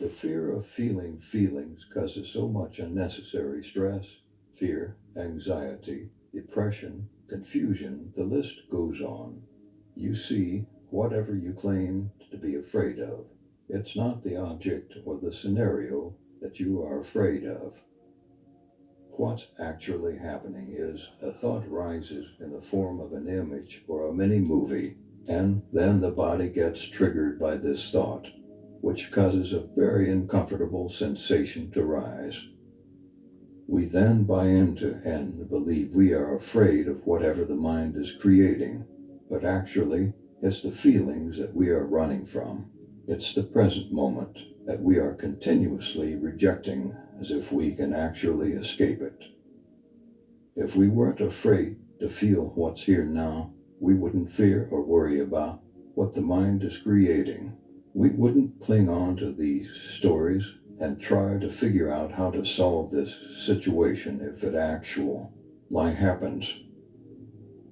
The fear of feeling feelings causes so much unnecessary stress, fear, anxiety, depression, confusion, the list goes on. You see, whatever you claim to be afraid of, it's not the object or the scenario that you are afraid of. What's actually happening is a thought rises in the form of an image or a mini movie, and then the body gets triggered by this thought, which causes a very uncomfortable sensation to rise. We then buy into and believe we are afraid of whatever the mind is creating, but actually, it's the feelings that we are running from. It's the present moment that we are continuously rejecting as if we can actually escape it. If we weren't afraid to feel what's here now, we wouldn't fear or worry about what the mind is creating. We wouldn't cling on to these stories and try to figure out how to solve this situation if it actually happens.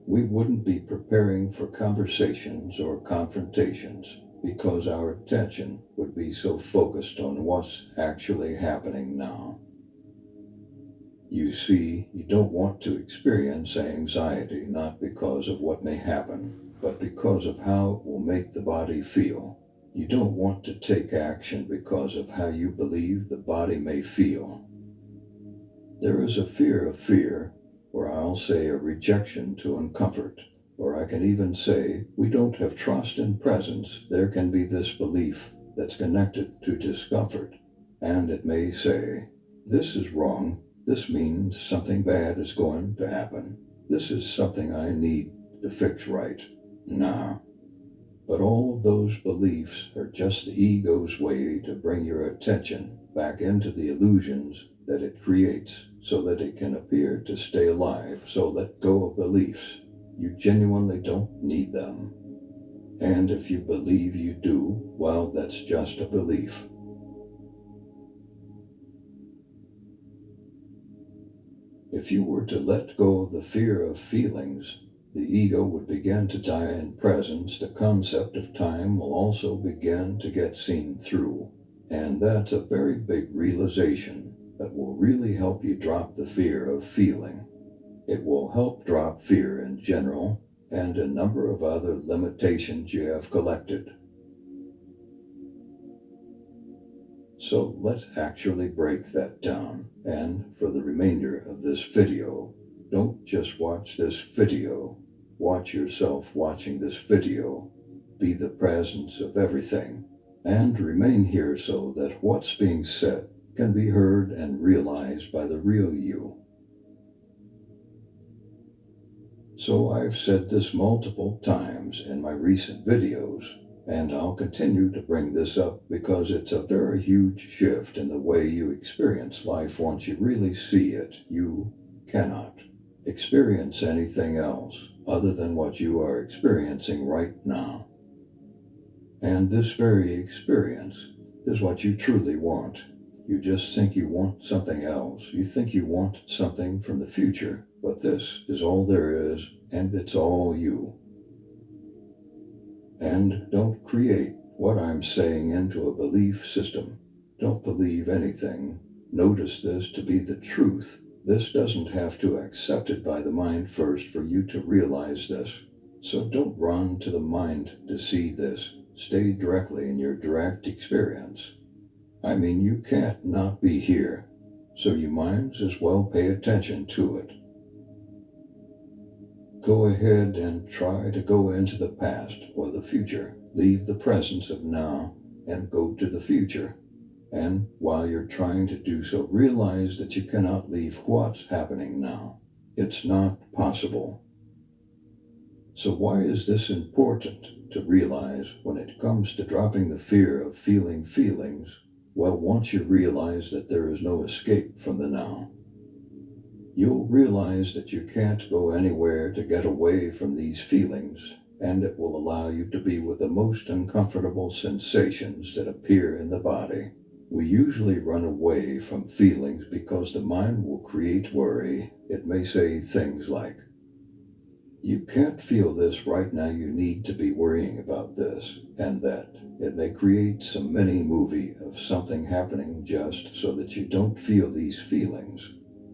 We wouldn't be preparing for conversations or confrontations because our attention would be so focused on what's actually happening now. You see, you don't want to experience anxiety not because of what may happen, but because of how it will make the body feel. You don't want to take action because of how you believe the body may feel. There is a fear, or I'll say a rejection to uncomfort, or I can even say we don't have trust in presence. There can be this belief that's connected to discomfort, and it may say, this is wrong. This means something bad is going to happen. This is something I need to fix right now. But all of those beliefs are just the ego's way to bring your attention back into the illusions that it creates so that it can appear to stay alive. So let go of beliefs. You genuinely don't need them. And if you believe you do, well, that's just a belief. If you were to let go of the fear of feelings, the ego would begin to die in presence. The concept of time will also begin to get seen through. And that's a very big realization that will really help you drop the fear of feeling. It will help drop fear in general and a number of other limitations you have collected. So let's actually break that down. And for the remainder of this video, don't just watch this video. Watch yourself watching this video. Be the presence of everything. And remain here so that what's being said can be heard and realized by the real you. So I've said this multiple times in my recent videos, and I'll continue to bring this up because it's a very huge shift in the way you experience life once you really see it. You cannot experience anything else other than what you are experiencing right now. And this very experience is what you truly want. You just think you want something else. You think you want something from the future, but this is all there is, and it's all you. And don't create what I'm saying into a belief system. Don't believe anything. Notice this to be the truth. This doesn't have to be accepted by the mind first for you to realize this. So don't run to the mind to see this. Stay directly in your direct experience. I mean, you can't not be here, so you might as well pay attention to it. Go ahead and try to go into the past or the future. Leave the presence of now and go to the future. And while you're trying to do so, realize that you cannot leave what's happening now. It's not possible. So why is this important to realize when it comes to dropping the fear of feeling feelings? Well, once you realize that there is no escape from the now, you'll realize that you can't go anywhere to get away from these feelings, and it will allow you to be with the most uncomfortable sensations that appear in the body. We usually run away from feelings because the mind will create worry. It may say things like, You can't feel this right now. You need to be worrying about this and that. It may create some mini movie of something happening just so that you don't feel these feelings.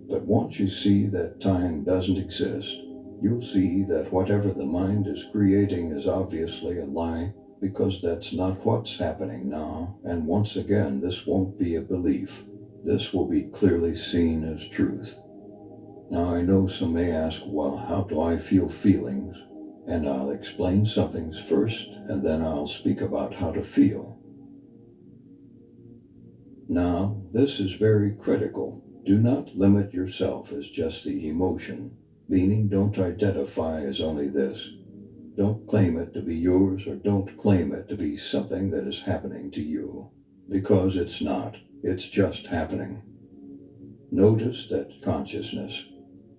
But once you see that time doesn't exist, you'll see that whatever the mind is creating is obviously a lie, because that's not what's happening now. And once again, this won't be a belief. This will be clearly seen as truth. Now I know some may ask, well, how do I feel feelings? And I'll explain some things first, and then I'll speak about how to feel. Now, this is very critical. Do not limit yourself as just the emotion, meaning don't identify as only this. Don't claim it to be yours, or don't claim it to be something that is happening to you, because it's not. It's just happening. Notice that consciousness,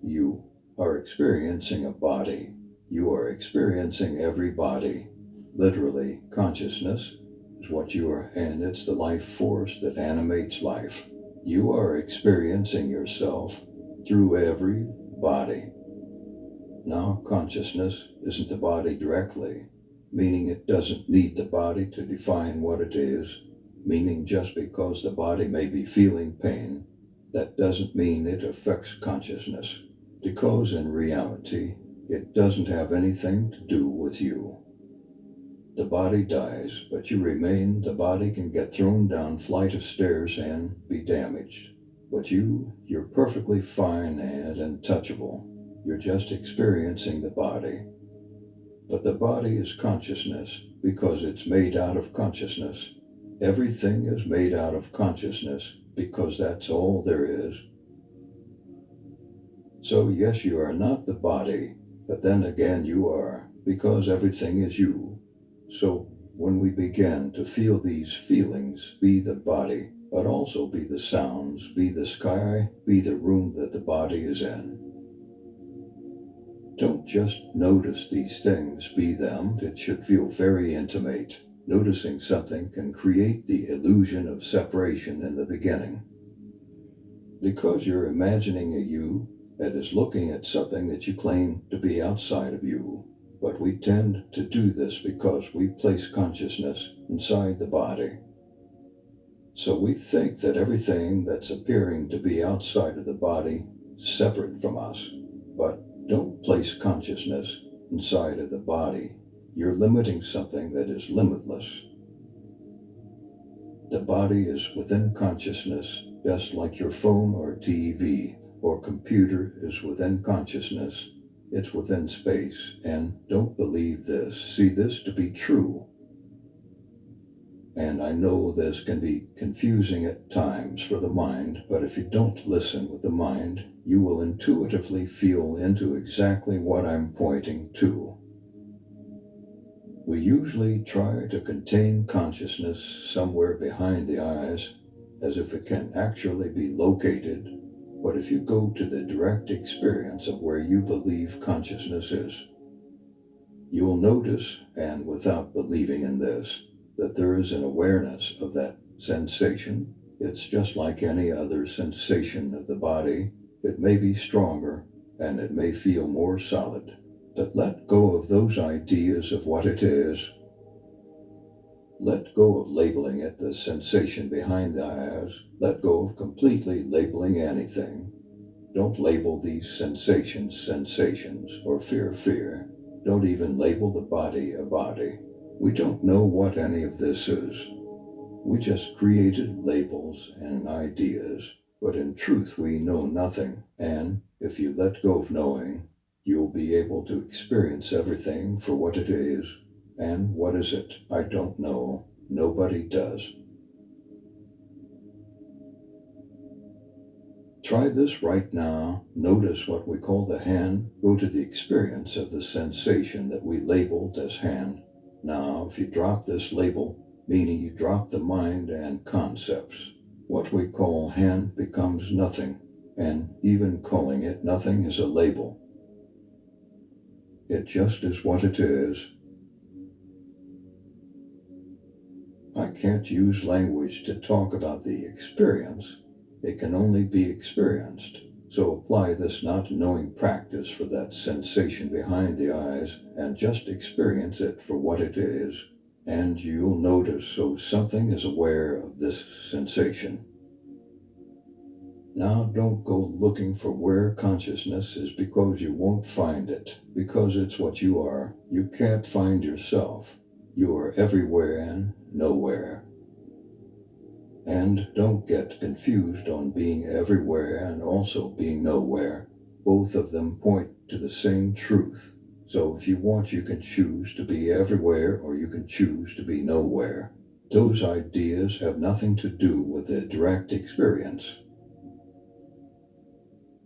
you are experiencing a body. You are experiencing every body. Literally, consciousness is what you are, and it's the life force that animates life. You are experiencing yourself through every body. Now, consciousness isn't the body directly, meaning it doesn't need the body to define what it is, meaning just because the body may be feeling pain, that doesn't mean it affects consciousness, because in reality, it doesn't have anything to do with you. The body dies, but you remain. The body can get thrown down flight of stairs and be damaged. But you're perfectly fine and untouchable. You're just experiencing the body. But the body is consciousness because it's made out of consciousness. Everything is made out of consciousness because that's all there is. So yes, you are not the body, but then again you are, because everything is you. So when we begin to feel these feelings, be the body, but also be the sounds, be the sky, be the room that the body is in. Don't just notice these things, be them. It should feel very intimate. Noticing something can create the illusion of separation in the beginning. Because you're imagining a you that is looking at something that you claim to be outside of you. But we tend to do this because we place consciousness inside the body. So we think that everything that's appearing to be outside of the body is separate from us. But don't place consciousness inside of the body. You're limiting something that is limitless. The body is within consciousness, just like your phone or TV or computer is within consciousness. It's within space. And don't believe this. See this to be true. And I know this can be confusing at times for the mind, but if you don't listen with the mind, you will intuitively feel into exactly what I'm pointing to. We usually try to contain consciousness somewhere behind the eyes, as if it can actually be located. But if you go to the direct experience of where you believe consciousness is, you'll notice, and without believing in this, that there is an awareness of that sensation. It's just like any other sensation of the body. It may be stronger, and it may feel more solid. But let go of those ideas of what it is. Let go of labeling it the sensation behind the eyes. Let go of completely labeling anything. Don't label these sensations, or fear. Don't even label the body a body. We don't know what any of this is. We just created labels and ideas, but in truth we know nothing. And if you let go of knowing, you'll be able to experience everything for what it is. And what is it? I don't know. Nobody does. Try this right now. Notice what we call the hand. Go to the experience of the sensation that we labeled as hand. Now, if you drop this label, meaning you drop the mind and concepts, what we call hand becomes nothing, and even calling it nothing is a label. It just is what it is. I can't use language to talk about the experience. It can only be experienced. So apply this not knowing practice for that sensation behind the eyes and just experience it for what it is. And you'll notice so something is aware of this sensation. Now don't go looking for where consciousness is because you won't find it, because it's what you are. You can't find yourself. You are everywhere and nowhere. And don't get confused on being everywhere and also being nowhere. Both of them point to the same truth. So if you want, you can choose to be everywhere or you can choose to be nowhere. Those ideas have nothing to do with the direct experience.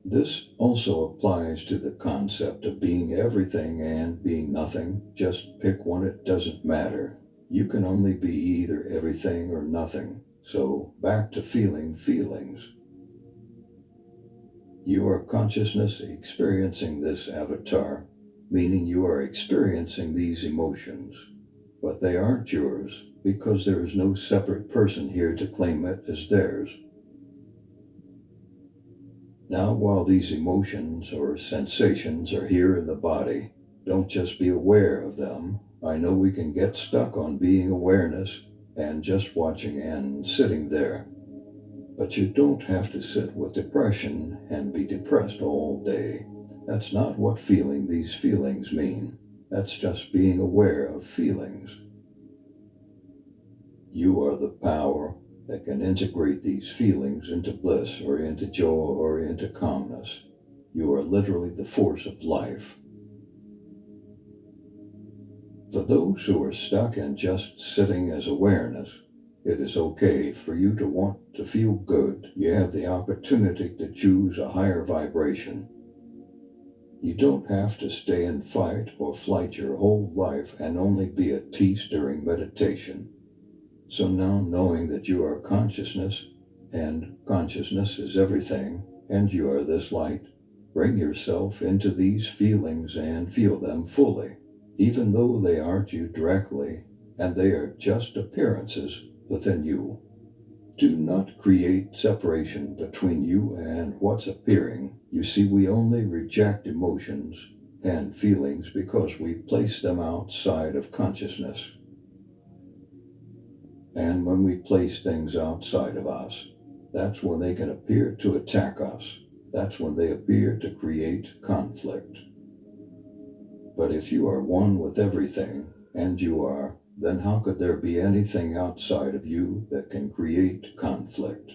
This also applies to the concept of being everything and being nothing. Just pick one, it doesn't matter. You can only be either everything or nothing. So back to feeling feelings. You are consciousness experiencing this avatar, meaning you are experiencing these emotions. But they aren't yours because there is no separate person here to claim it as theirs. Now, while these emotions or sensations are here in the body, don't just be aware of them. I know we can get stuck on being awareness and just watching and sitting there. But you don't have to sit with depression and be depressed all day. That's not what feeling these feelings mean. That's just being aware of feelings. You are the power that can integrate these feelings into bliss or into joy or into calmness. You are literally the force of life. For those who are stuck in just sitting as awareness, it is okay for you to want to feel good. You have the opportunity to choose a higher vibration. You don't have to stay in fight or flight your whole life and only be at peace during meditation. So now, knowing that you are consciousness and consciousness is everything and you are this light, bring yourself into these feelings and feel them fully, even though they aren't you directly and they are just appearances within you. Do not create separation between you and what's appearing. You see, we only reject emotions and feelings because we place them outside of consciousness. And when we place things outside of us, that's when they can appear to attack us. That's when they appear to create conflict. But if you are one with everything, and you are, then how could there be anything outside of you that can create conflict?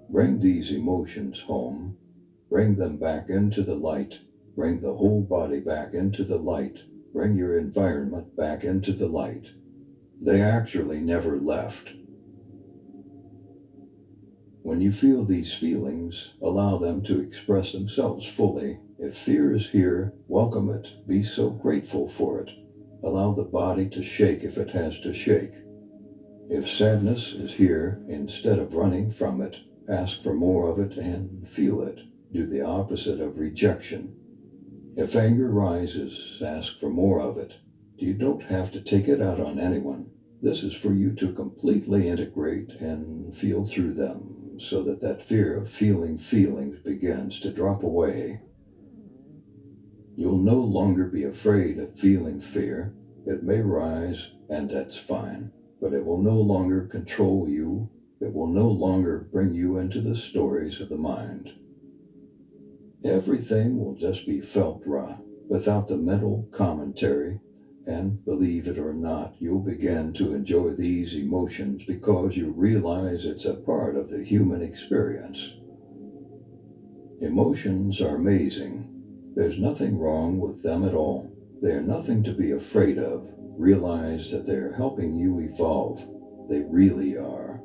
Bring these emotions home. Bring them back into the light. Bring the whole body back into the light. Bring your environment back into the light. They actually never left. When you feel these feelings, allow them to express themselves fully. If fear is here, welcome it. Be so grateful for it. Allow the body to shake if it has to shake. If sadness is here, instead of running from it, ask for more of it and feel it. Do the opposite of rejection. If anger rises, ask for more of it. You don't have to take it out on anyone. This is for you to completely integrate and feel through them so that fear of feeling feelings begins to drop away. You'll no longer be afraid of feeling fear. It may rise, and that's fine, but it will no longer control you. It will no longer bring you into the stories of the mind. Everything will just be felt raw, without the mental commentary, and believe it or not, you'll begin to enjoy these emotions because you realize it's a part of the human experience. Emotions are amazing. There's nothing wrong with them at all. They are nothing to be afraid of. Realize that they're helping you evolve. They really are.